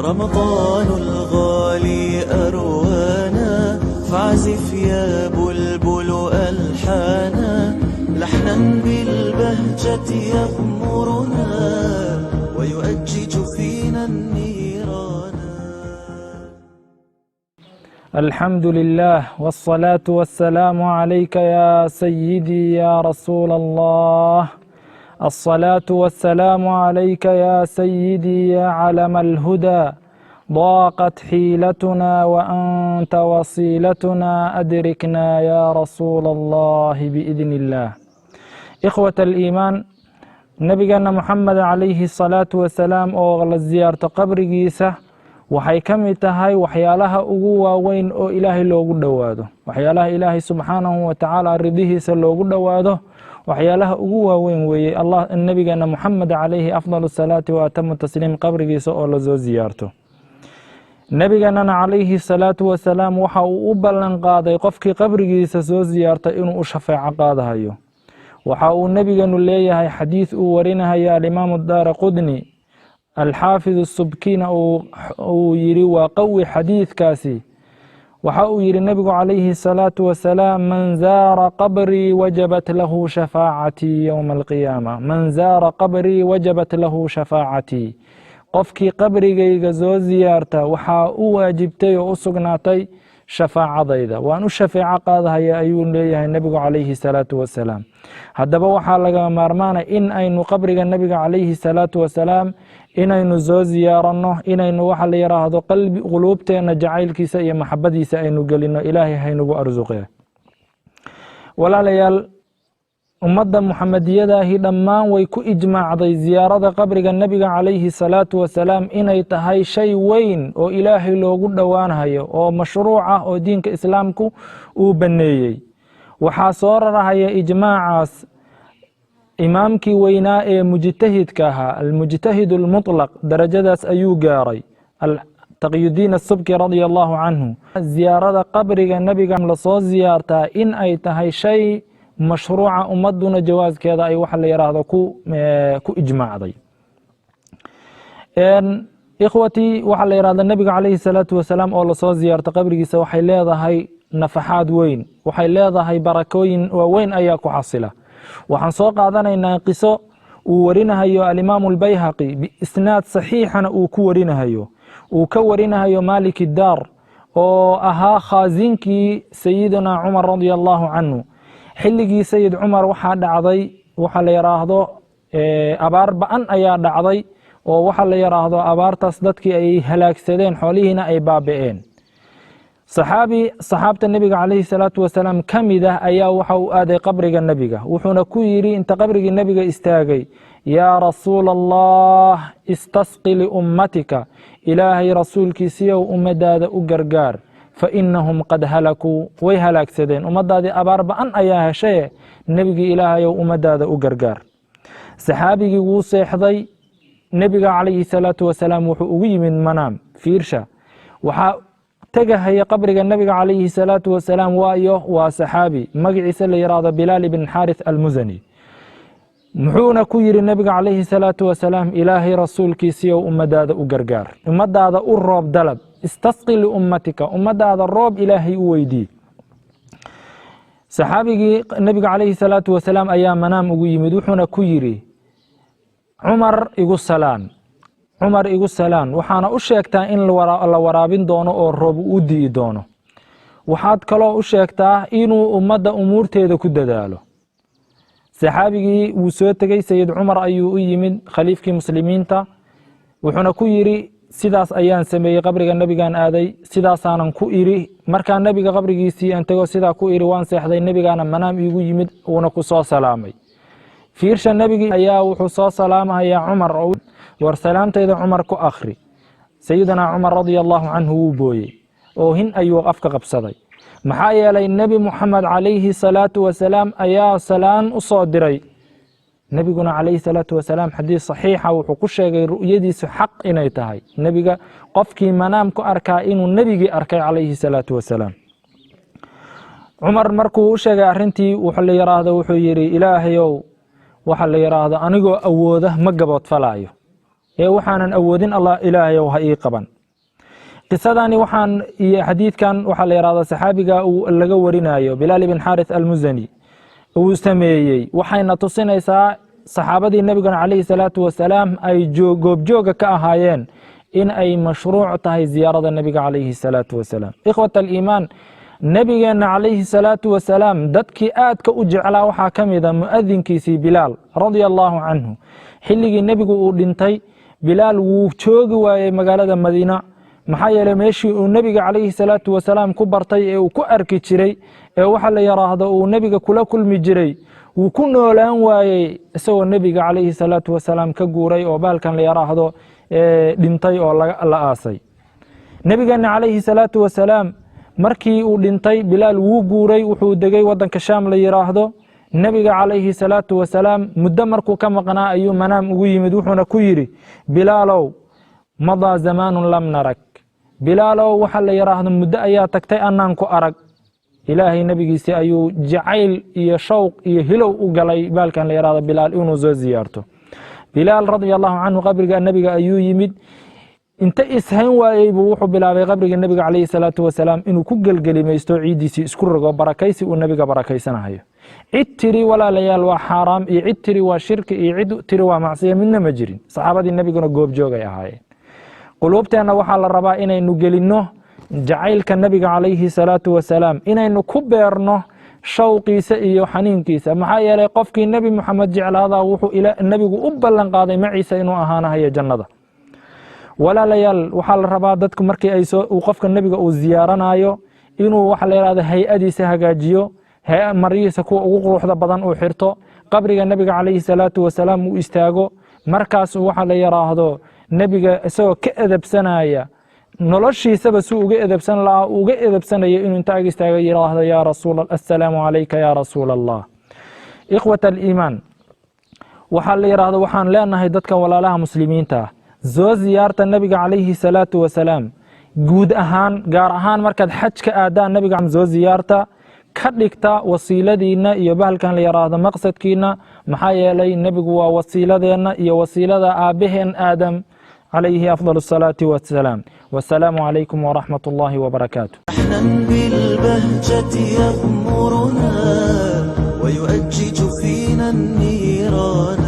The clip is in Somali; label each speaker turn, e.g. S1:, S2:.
S1: رمضان الغالي أروانا فاعزف يا بلبل ألحانا لحنا بالبهجة يغمرنا ويؤجج فينا النيران.
S2: الحمد لله والصلاة والسلام عليك يا سيدي يا رسول الله. الصلاة والسلام عليك يا سيدي يا علم الهدى. ضاقت حيلتنا وأنت وصيلتنا أدركنا يا رسول الله بإذن الله. إخوة الإيمان، نبينا محمد عليه الصلاة والسلام oo la ziyaarto qabrigiisa waxay ka mid tahay waxyaalaha ugu waaweyn oo ilaahay loogu dhowaado, waxyaalaha ilaahay subxaanahu wa tacaala ridihiisa loogu dhowaado, waxyaalaha ugu waaweyn weeye allah nabigeena Muhammad calayhi afdalu salaati wa atamu tasliim qabrigiisa oo la soo ziyaarto. nabigeena calayhi salaatu wa salaam waxa uu u ballan qaaday qofkii qabrigiisa soo ziyaarta inuu u shafaaco qaadayo. waxa uu nabigeenu leeyahay xadiis uu warinayo al-Imaam ad-Darqutni الحافظ السبكين أو يري وقوي حديث كاسي وحاو يري النبي عليه الصلاة والسلام من زار قبري وجبت له شفاعتي يوم القيامة. من زار قبري وجبت له شفاعتي. قفكي قبري جيجزو زيارته وحاو واجبتي وأسقناتي شفاعة ضيدة وأن الشفاعة قادها يا أيون ليه النبي عليه الصلاة والسلام. هدبا وحا لغا مارمانا إن أين قبري النبي عليه الصلاة والسلام inaynu soo ziyaaranno, inaynu waxa la yiraahdo qalbi quluubteena jacaylkiisa iyo maxabadiisa aynu gelino. ilaahay haynugu arzuqee. walaalayaal, ummadda muxamadiyadaahi dhammaan way ku ijmaacday ziyaarada qabriga nabiga calayhi salaatu wasalaam inay tahay shay weyn oo ilaahay loogu dhowaanayo oo mashruuc ah oo diinka islaamku uu baneeyey. waxaa soo rarahaya ijmaacaas imaamkii weynaa ee mujtahidka ahaa, almujtahid almutlaq, darajadaas ayuu gaaray, taqiyudiin asubki radia allahu canhu. ziyaarada qabriga nabiga lasoo ziyaartaa in ay tahay shay mashruuca, ummaduna jawaaskeeda ay waxa la yiraahdo ku ijmaacday. ikhwatii, waxa la yiraahdo nabiga calayhi salaatu wasalaam oo lasoo ziyaarto qabrigiisa waxay leedahay nafaxaad weyn, waxay leedahay barakooyin waaweyn ayaa ku xasila. waxaan soo qaadanaynaa qiso uu warinayo al-Imaam al-Bayhaqi biisnaad saxiixana uu ku warinayo, uu ka warinayo Maalik ad-Daar oo ahaa khaazinkii sayidina Cumar radiyallahu canhu. xilligii sayid Cumar waxaa dhacday waxa la yiraahdo abaar ba'an ayaa dhacday oo waxa la yiraahdo abaartaas dadkii ay halaagsadeen, xoolihiina ay baaba'een. saxaabta nabiga calayhi salaatu wasalaam ka mid ah ayaa waxa uu aaday qabriga nabiga, wuxuuna ku yidhi inta qabrigii nabiga istaagay, yaa rasuul allah istasqi liummatika, ilaahay rasuulkiisiyow ummadaada u gargaar, fa inahum qad halakuu, way halaagsadeen, ummadaadii abaar ba'an ayaa heshaye nebigii ilaahayow ummadaada u gargaar. saxaabigii wuu seexday, nabiga calayhi salaatu wasalaam wuxuu ugu yimid manaam. fiirsha, waxaa tagahaya qabriga nabiga calayhi salaatu wasalaam waayo waa saxaabi magaciisa la yiraahdo Bilaal ibn Xaarith al-Muzani. muxuuna ku yiri nabiga calayhi salaatu wasalaam, ilaahay rasuulkiisiyow ummadaada u gargaar, ummadaada u roob dalab, istasqi liummatika, ummadaada roob ilaahay u weydii. saxaabigii nabiga calayhi salaatu wasalaam ayaa manaam ugu yimid, wuxuuna ku yiri, Cumar igu salaan, cumar igu salaan, waxaana u sheegtaa in la waraabin doono oo roob u di'i doono. waxaad kaloo u sheegtaa inuu ummadda umuurteeda ku dadaalo. saxaabigii wuu soo tegey, sayid cumar ayuu u yimid, khaliifkii muslimiinta, wuxuuna ku yidhi sidaas ayaan sameeyey, qabriga nabigaan aaday, sidaasaanan ku iri. markaa nabiga qabrigiisii aan tego sidaa ku iri, waan seexday, nabigaana manaam iigu yimid, uuna ku soo salaamay. fiirsha, nabigii ayaa wuxuu soo salaamahayaa cumar, war salaamtayda cumar ku akhri. sayidina cumar radiyallahu canhu wuu booyey oo hin ayuu afka qabsaday. maxaa yeelay nebi muxamed calayhi salaatu wasalaam ayaa salaan u soo diray. nebiguna calayhi salaatu wasalaam xadiis saxiixa wuxuu ku sheegay ru'yadiisu xaq inay tahay. nebiga qofkii manaam ku arkaa inuu nebigii arkay calayhi salaatu wasalaam. cumar markuu u sheegay arrintii wuxuu la yiraahdo, wuxuu yidhi, ilaahayow waxa la yiraahdo anigoo awooda ma gabood falaayo ee waxaanan awoodin Allah ilaahay oo ha ii qaban qisadani waxaan iyo xadiidkan waxa la yiraahdo saxaabiga uu laga warinayo Bilal ibn Harith al-Muzani uu sameeyay waxayna tusinaysaa saxaabadii nabiga kaleey salaatu wasalaam ay goobjooga ka ahaayeen in ay mashruuc tahay ziyaarada nabiga kaleey salaatu wasalaam ikhwata al-iimaan nabigeena kaleey salaatu wasalaam dadkii aadka u jeclaa waxa kamida muadinkiisii Bilal radiyallahu anhu xilligii nabigu uu dhintay Bilal wuu joogi waayay magaalada Madiina maxaa yeelay meeshii uu nabiga kaleey salaatu wasalaam ku bartay ee uu ku arki jiray ee waxa la yiraahdo uu nabiga kula kulmi jiray wuu ku noolaan waayay isagoo nabiga kaleey salaatu wasalaam ka guuray oo baalkan la yiraahdo dhintay oo la aasay nabigeena kaleey salaatu wasalaam markii uu dhintay Bilal wuu guuray wuxuu degay wadanka Shaam la yiraahdo nabiga kaleey salaatu wasalaam muddo markuu ka maqnaa ayuu manaam ugu yimid wuxuuna ku yiri Bilalow mada zamanun lam narak Bilalow waxa la yiraahdo muddo ayaa tagtay anaan ku arag ilaahay nabigiisa ayuu jacayl iyo shawq iyo hilow u galay baalkan la yiraahdo Bilal inuu soo ziyaarto Bilal radiyallahu anhu qabriga nabiga ayuu yimid inta ishayn waayay buu wuxuu bilaabay qabriga nabiga kaleey salaatu wasalaam inuu ku galgalimaysto ciidiisi isku rogo barakaysi uu nabiga barakaysanayo cid tiri walaalayaal waa xaraam iyo cid tiri waa shirki iyo cid tiri waa macsiyo midna ma jirin saxaabadii nabiguna goob joogay ahaayeen qulubteena waxa la rabaa inaynu gelino jacaylka nabiga kaleey salaatu wasalaam inaynu ku beerno shawqiisa iyo xaniinkiisa maxaa yeelay qofkii nabi Muhammad jeclaada wuxuu nabigu u ballan qaaday maciisa inuu ahaanayo jannada walaalayaal waxa la rabaa dadku markii ay soo qofka nabiga uu ziyaaranayo inuu waxa la yiraahdo hay'adiisa hagaajiyo mariisa ku ugu quruxda badan uu xirto qabriga nabiga kaleey salaatu wasalaam uu istaago markaas waxa la yiraahdo nabiga isagoo ka edabsanaya noloshiisaba suu uga edabsan lahaa uga edabsanaya inuu inta istaaga yiraahdo ya rasuul assalamu alayka ya rasuul allah ikhwata al-iimaan waxa la yiraahdo waxaan leenahay dadka walaalaha muslimiinta soo ziyaarta nabiga kaleey salaatu wasalaam guud ahaan gaar ahaan markaad xajka aadaan nabiga soo ziyaarta ka dhigta wasiiladiina iyo bahalkan la yiraahdo maqsadkiina maxaa yeelay nabigu waa wasiiladeena iyo wasiilada aabaheen aadam عليه أفضل الصلاة والسلام والسلام عليكم ورحمة الله وبركاته
S1: نحن بالبهجة يغمرنا ويؤجج فينا النيران